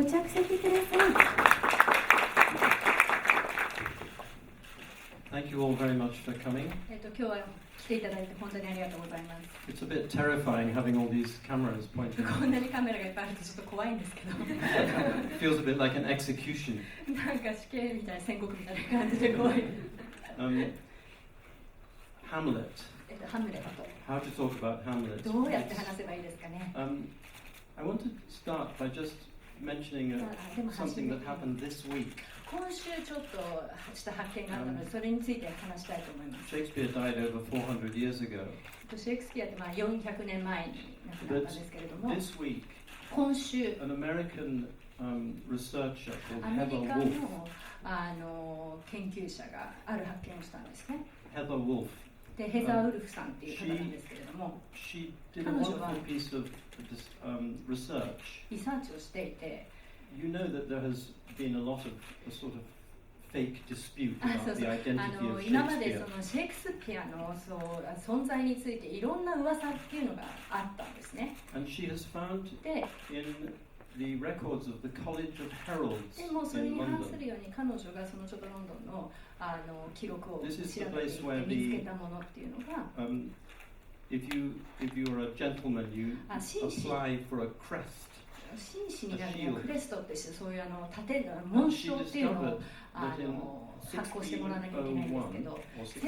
ご着席ください。Thank you all very much for coming. 今日は来ていただいて本当にありがとうございます。It's a bit terrifying having all these cameras pointing. こんなにカメラがいっぱいあるとちょっと怖いんですけど。It feels a bit like an execution. なんか死刑みたいな宣告みたいな感じで怖い。Hamlet. ハムレット。How to talk about Hamlet? どうやって話せばいいですかね。I want to start by just mentioning something that happened this week. 今週ちょっとした発見があったので、それについて話したいと思います。Shakespeare died over 400 years ago. シェイクスピアって400年前に亡くなったんですけれども、This week, 今週、an American researcher called アメ Heather リカ Wolf. の研究者がある発見をしたんですね。Heather Wolf. で、ヘザー・ウルフさんっていう方なんですけれども、She did a wonderful piece of research. リサーチをしていて、You know that there has been a lot of a sort of fake dispute about the identity of 今まで Shakespeare. そのシェイクスピアの存在についていろんな噂っていうのがあったんですね。And she has found で、 in the records of the College of Heralds でもそれ in に反す London. るように彼女がそのちょっとロンドンの記録を調べ This て is い the て place where 見つけたものっていうのが、if you are a gentleman, you 紳士 apply for a crest. 紳士になるにはクレストってしてそういう盾の紋章っていうのを発行してもらわなきゃいけないんですけど、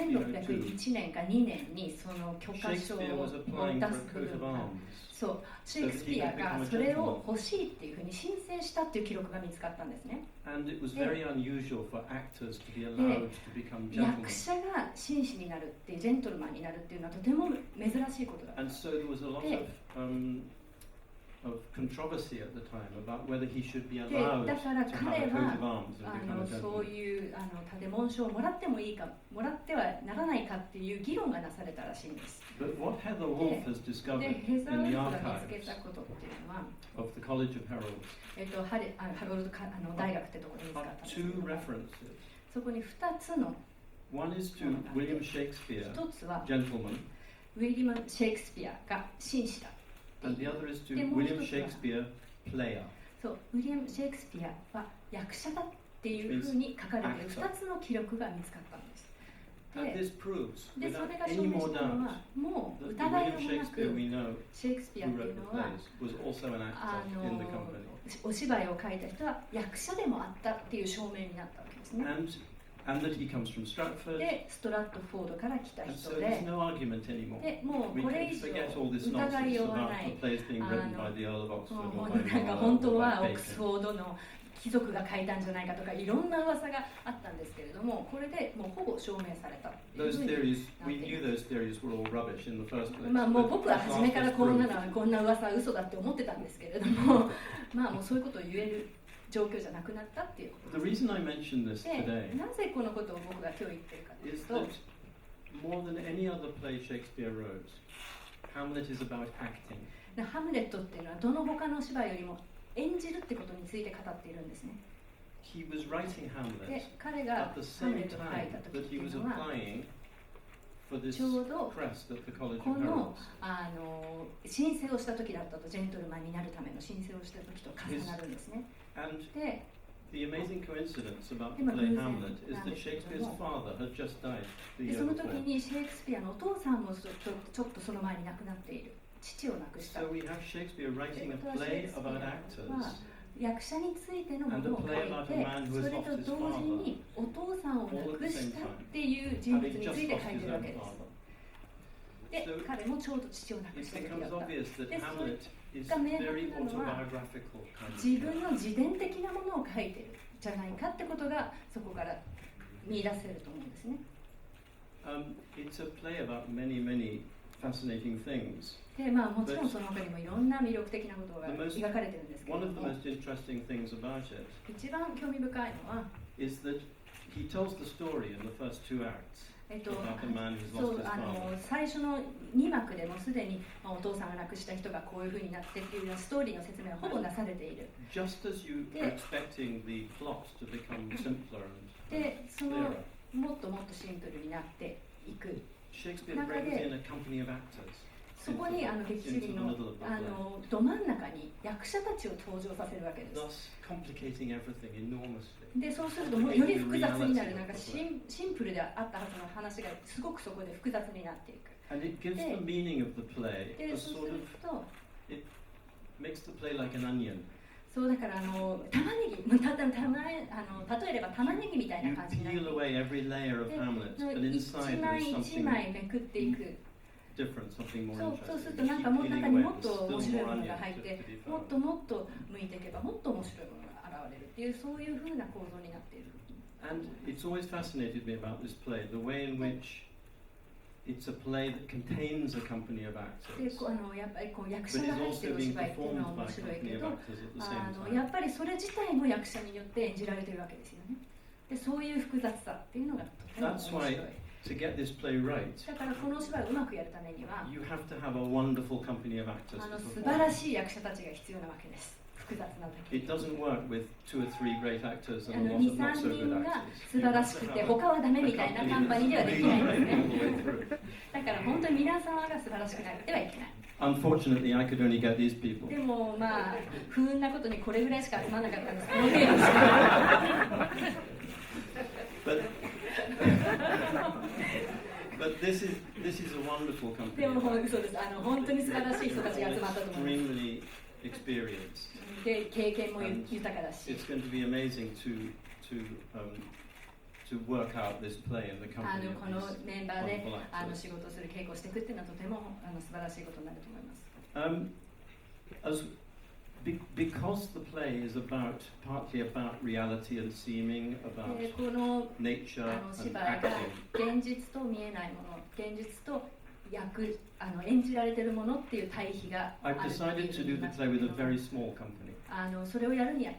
1601年か2年にその許可証を出す部分が、そうシェイクスピアがそれを欲しいっていうふうに申請したっていう記録が見つかったんですね。And it was very unusual for actors to be allowed to become gentlemen. 役者が紳士になるっていうジェントルマンになるっていうのはとても珍しいことだった。And so there was a lot of controversy at the time about whether he should be allowed to have a coat of arms and become a そう gentleman. いう盾紋章をもらってもいいか、もらってはならないかっていう議論がなされたらしいんです。But what Heather Wolf has で、 discovered ヘザー・ウ in ル the フが見つけ archives たことっていうのは、 of the College of Heralds ハロルド大学ってところで見つか are ったんですけ two ども、 references. そこに2つの、 One is to William Shakespeare, 1つは gentleman, ウィリアム・シェイクスピアが紳士だ。and the other is to でもう一つ William は Shakespeare, player. そうウィリアム・シェイクスピアは役者だっていうふうに書かれている2つの記録が見つかったんです。 And this proves, で、そ without れが証 any 明 more したの doubt, は、もう that the 疑いよ William うもな Shakespeare く、 we know シェイクスピアっ who てい wrote う the のは、 plays was also an actor in the company. お芝居を書いた人は役者でもあったっていう証明になったわけですね。And that he comes from Stratford. で、ストラットフォードから来た And 人 so で、 there's no argument anymore. でもう We これ can 以上 forget all this 疑い nonsense ようが about ない the plays being written by the Earl of Oxford も or う by なんか Marlowe 本当 or は by オックス Bacon. フォードの貴族が書いたんじゃないかとかいろんな噂があったんですけれども、これでもうほぼ証明されたっていう Those ふうに theories, なって we い knew ます。 those theories were all rubbish in the first place. まあもう But 僕は at 初め last から it's こんな proved. のはこんな噂は嘘だって思ってたんですけれどもまあもうそういうことを言える状況じゃなくなったっていうこと The です。 reason I mention this で、 today なぜこのことを僕が今日言ってるかという is と、 that more than any other play Shakespeare wrote, Hamlet is about acting. ハムレットっていうのはどの他の芝居よりも演じるってことについて語っているんですね。He was writing Hamlet で、彼が at the ハムレ same ットを書いた time 時 that って he いう was のは、 applying for this ちょうど crest at the College こ of の Heralds. 申請をした時だったと、ジェントルマンになるための申請をした時と重なるんですね。 And で、 the amazing coincidence about the今 play 偶然 Hamlet is なんで that すけど Shakespeare's も、 father had just died the で year その時 before. にシェイクスピアのお父さんもちょっとその前に亡くなっている。父を亡くした。 So we have Shakespeare writing a で、 play シェイクスピ about ア actors は役者についてのも and a のを書 play い about a て、 man who そ has れ lost と his 同時 father, にお父さんを亡くしたっていう人物につ having い just て lost 書い his てるわ own けです。 father. で、 So 彼もちょうど父を亡く it した時だ becomes った。 obvious that で、 Hamlet is が明白 very なのは autobiographical kind of 自 play. 分の自伝的なものを書いてるじゃないかってことがそこから見出せると思うんですね。It's a play about many, many fascinating things. で、まあもちろんその他にもいろんな魅力的なことが The most- 描かれてるんですけれ One ど of the も、 most interesting things about it 一番興味深いのは、is that he tells the story in the first two acts about a man who's そ lost う his father. 最初の2幕でもすでに、お父さんが亡くした人がこういうふうになってっていうようなストーリーの説明はほぼなされている。 Just as you are expecting the plot to become simpler and で、その clearer, もっともっとシンプルになっていく。 Shakespeare brings in a company of actors. そこに劇中のど真ん中に役者たちを登場させるわけです。で、そうするとより複雑になる、なんかシンプルであったはずの話がすごくそこで複雑になっていく。And it gives the meaning of the play a で、そうす sort る of と it makes the play like an onion. そうだから玉ねぎ、例えれば玉ねぎみたい You な感じになって peel away every layer of Hamlet, and 一 inside 枚 there is 一 something 枚めくっていく。 different, something more そうする interesting. と You なん keep かもう peeling 中に away, もっ there's と still 面白い more もの onion が入っ to て be もっ found. ともっと向いていけばもっと面白いものが現れるっていうそういう風な構造になっている。 And it's always fascinated me about this play, the way in which it's a play that contains a company of で actors, やっぱり役 but 者 is が入って also るお being 芝居っていうのは performed 面 by a 白い company け of ど actors at the same や time. っぱりそれ自体も役者によって演じられてるわけですよね。でそういう複雑さっていうのがとても面 That's 白 why い。 to get this play right, だからこのお芝居をうまくやるためには you have to have a wonderful company of actors to 素晴ら perform. しい役者たちが必要なわけです。複雑な時 It doesn't work with 2 or 3 great actors 2、 and a lot of not 3 so good 人が actors. 素晴らしくて他はダメみたいなカンパニーではできないんですね。だから本当に皆様が素晴らしくなってはいけない。 Unfortunately, I could only get these people. でもまあ不運なことにこれぐらいしか集まらなかったんです。この程度しか。But this is a wonderful company. でもそうです。本当に素晴らしい人たちが集まったと思います。 Extremely experienced. で経験も豊かだし。 It's going to be amazing to work out this play in the company こ of の these メンバーで wonderful actors. 仕事をする稽古をしていくっていうのはとても素晴らしいことになると思います。Because the play is partly about reality and seeming, about この nature 芝 and 居が acting. 現実と見えないもの、現実と演じられているものっていう対比がある I've っていう decided ふう to に言 do い the ました play け with ど a very small company. それをやるにあ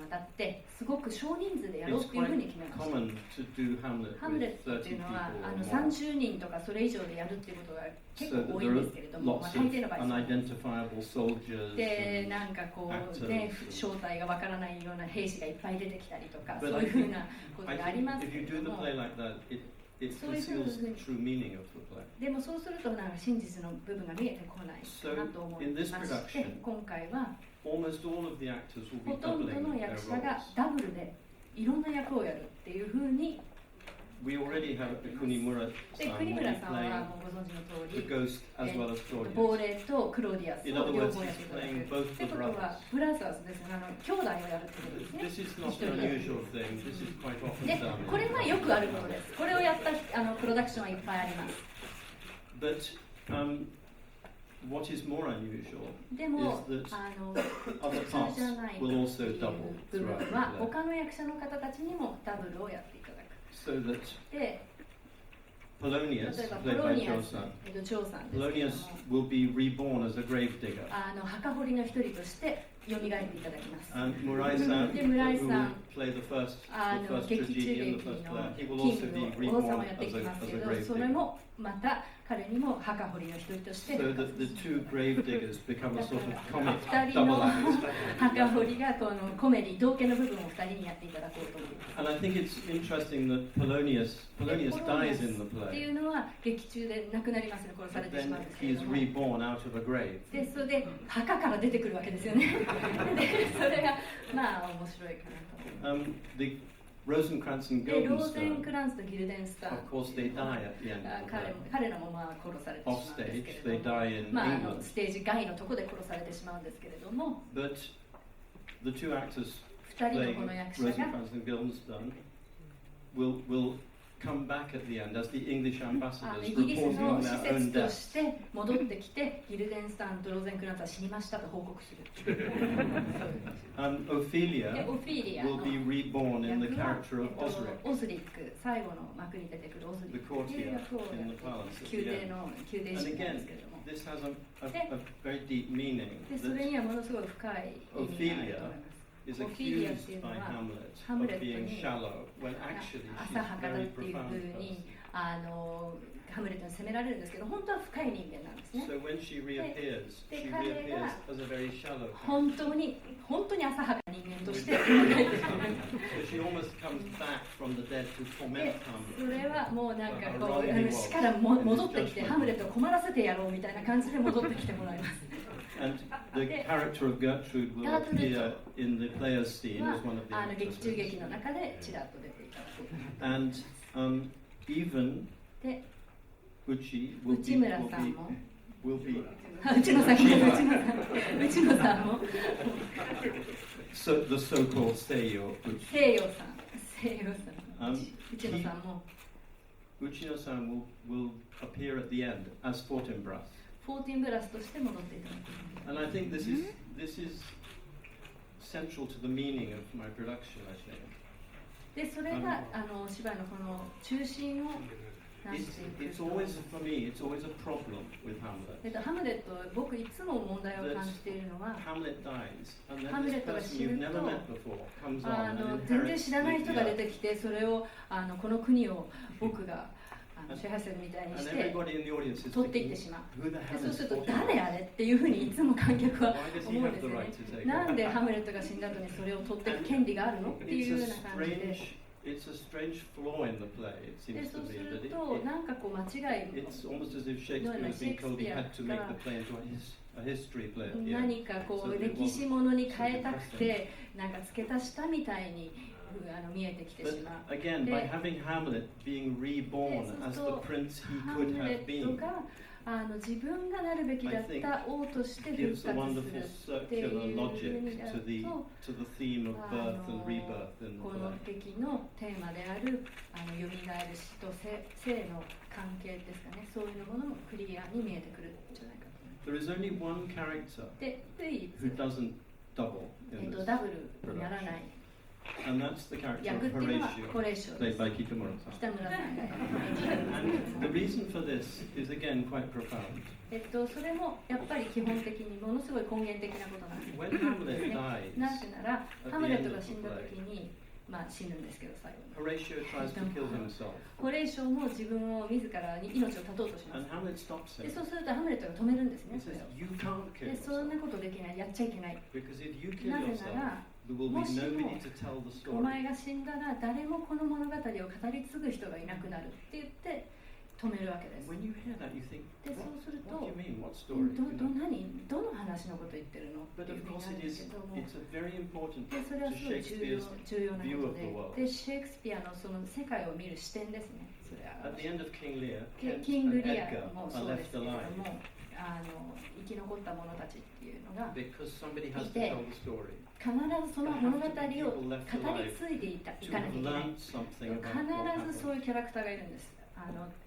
たってすごく少人数でやろう It's っていうふう quite に決めました。 common to do Hamlet ハムレ with ットっていう 30のは people or more. 30人とかそれ以上でやるっていうことが結 So 構多 that いん there ですけれども、 are 大 lots 抵の場合 of そう unidentifiable soldiers. で and なんかこう actors ね正体がわからないような兵士がいっぱい出てきたりとか But そういうふうなこと I があります think け if れ you ど do the も play like that, itそういうふうに conceals the true meaning of the play. でもそうするとなんか真実の部分が見えてこないかなと思いまして今回は Almost all of the actors will ほ be とんど doubling の their 役者が roles. ダブルでいろんな役をやるっていうふうに We already have で Kunimura-san 国 will 村 be さんは playing もうご存知の通 the り ghost as well as 亡 Claudius. 霊とクローディアス In を other 両 words, 方やっ he's ていただく playing っ both て the ことは brothers. ブラザーズですね兄弟をやるってことですね This is not an unusual thing. This is quite often で done. これはよくあることですこれをやったプロダクションはいっぱいあります But what is more unusual でも is that 普 other 通じ parts ゃない will ってい also う double 部分 throughout は the play. 他の役者の方たちにもダブルをやっていただく So that で Polonius, 例えば played ポロ by ニア Joe ス San, ジョーさんですけど Polonius も will be reborn as a grave digger. 墓掘りの一人として蘇っていただきます And Murai-san, De who Murai-san, will play the first 劇中 tragedy in 劇 the first の play, he キ will ン also グ be の王様 reborn をやって as き a ますけ grave どそれ digger. もまた彼にも墓掘りの一人として So that the two grave diggers become a sort of comic 二人 double の act. 墓掘りがこのコメディ同系の部分を二人にやっていただこうと思います And I think it's interesting that Polonius dies in the ってい play, うのは劇中で亡くなりますね殺され but てし then まうんですけ he れ is ども reborn out of a grave. でそれで墓から出てくるわけですよねでそれがまあ面白いかなと思います The Rosencrantz and でローゼンク Guildenstern, ランスとギルデンスター of course, they die at the end of the play. 彼らもまあ殺されてしまうんですけれ Offstage, ども they die in まあ England. ステージ外のとこで殺されてしまうんですけれども But the two actors 二人の playing この役者が Rosencrantz and Guildenstern will come back at the end as the English イ ambassadors ギリス reporting の on 施 their own 設と death. して戻ってきてギルデンスターンとローゼンクランツは死にましたと報告する And で Ophelia オフィリアの will be reborn in the 役は character of Osric, オズリック最後の幕に出てくるオズリ the ックっていう courtier 役をや in っ the palace て at 宮 the 廷 end. の宮廷 And 式なんで again, すけれども this has a very deep meaning でそれ that にはものすごい深い意味があると思います is Ophelia accused っていうの by は Hamlet ハムレッ of ト being に shallow when actually 浅 she's は a かだっ very ていう profound ふう person. にハムレットに責められるんですけど、本当は深い人間なんですね。So when she reappears, she reappears as a very shallow character. 本当に浅はかな人間として描いてしまう。So she almost comes back from the dead to torment Hamlet. それはもうなんかこう死から戻ってきてハムレットを困らせてやろうみたいな感じで戻ってきてもらいます。And the character of Gertrude will appear in the players' scene as one of the actors. 劇中劇の中でちらっと出ていた。And even Uchi will 内村さんも be 内野さんもso the so-called Seiyo. 西洋さん内野さんもUchino-san will appear at the end as Fortinbras. 14ブラスとして戻っていただきます。 And I think this is central to the meaning of my production, I think. でそれが芝居のこの中心をなしていく。It's always, for me, it's always a problem with Hamlet. ハムレット、僕いつも問題を感じているのは、 Hamlet dies, and ハ then ムレ this ットが person 死 you've ぬ never と met before comes on and 全然 inherits 知らない the 人が出 earth. てきて、それをこの国を僕が支配するみたいに And して everybody in the audience is 取っていっ thinking, てしまう。 who the で hell そう is すると Fortinbras? 誰あれっていうふうにいつも観客は Why does 思 he うん have です the よ right ね。 to take なん it? でハムレットが死んだ後にそれを取っていく権利があるのっていうような感じで。It's a strange flaw in the play, it で seems そう to す me. る That となんかこう間違い it's almost as if Shakespeare has been told he had to make the play into a history play. 何かこう歴史ものに変えたくてなんか付け足したみたいに見えてきてしまう。 But again, by having Hamlet being reborn as the prince he ハ could ムレ have ット been, が自分がなるべきだった王として復 gives a 活 wonderful するっていう circular ふ logic うになる to the と theme of birth and rebirth in the この play. 劇のテーマであるよみがえる死と生の関係ですかね、そういうものもクリアに見えてくるんじゃないかと思います。 There is only one character で、唯一 who doesn't double in this, ダブルにならない and that's the character 役 of っていうのはホ Horatio, レーショで played す。 by Kitamura-san. 北村さんが演じられているんです And the reason for this is again quite profound. それもやっぱり基本的にものすごい根源的なことなんです。 When Hamlet dies, なぜなら、ハムレットが死んだ時に、死ぬんですけど、最後に。 Horatio tries to kill himself, ホレーショも自分を自らに命を絶とうとしま and す。 Hamlet stops で him. そうするとハムレットが止めるんですね。 He それ says, を "You can't kill で、そんな yourself ことできない、やっちゃいけない。 because if you kill なぜ yourself, なら、 there will be もしも nobody to tell the お story." 前が死んだら誰もこの物語を語り継ぐ人がいなくなるって言って止めるわけです。 When you hear that, you think, で、そうする "What と do you mean? What story?" どの話のこと言ってるの But っていう of ふうに course, なるん it で is. すけども。 It's a very important で、それは to すごい重要な Shakespeare's こ view と of the で、 world. で、シェイクスピアのその世界を見る視点ですね。それは At the end of King Lear, で Kent キング and リア Edgar も are そうです left けれども、 alive 生き残った者たちっていうのが because somebody has to Ite. tell the story. 必ずその物語を語り継いでいかなき To ゃ have いけない。 learned something 必 about what ずそう happened. いうキャラクターがいるんです。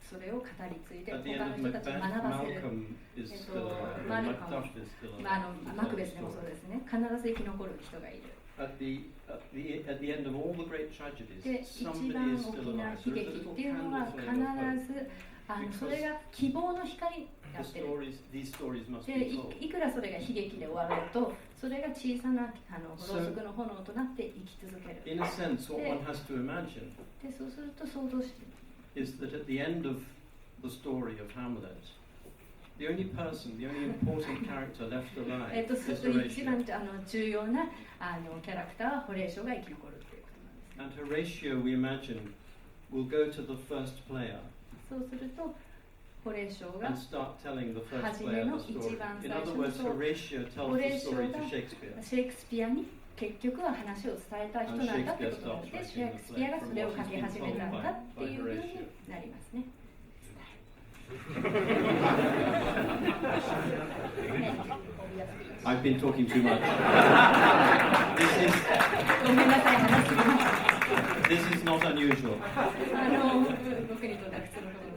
それを語り継いで At the 他 end の of 人たちに Macbeth, 学ばせる。 Malcolm is still alive. Malcolm. Macduff is still マ alive. クベスでもそうですね。必ず生き残る人がいる。At the end of all the great tragedies, で、一 somebody 番 is 大 still きな alive. 悲 There is 劇 a っ little ていうのは candle 必 flame of hope. ずそれが希望の光にな The ってる。 these stories must で be told. いくらそれが悲劇で終わると、それが小さなろうそくの炎となって生き続ける。 In a sense, what one has to imagine で、そうすると想像して is that at the end of the story of Hamlet, the only person, the only important character left alive そうす is ると一 Horatio. 番重要なキャラクターはホレーショが生き残るということなんです。 And Horatio, we imagine, will go to the first player そうすると、ホレーショが and start telling the first player the story. In other words, Horatio tells the story to Shakespeare. シェイクスピアに結局は話を伝えた人なんだってことなので、シェイクスピアがそれを書き始めたんだっていうふうになりますね。I've been talking too much. ごめんなさい、話しすぎました。 This is not unusual. 僕にとっては普通のことです。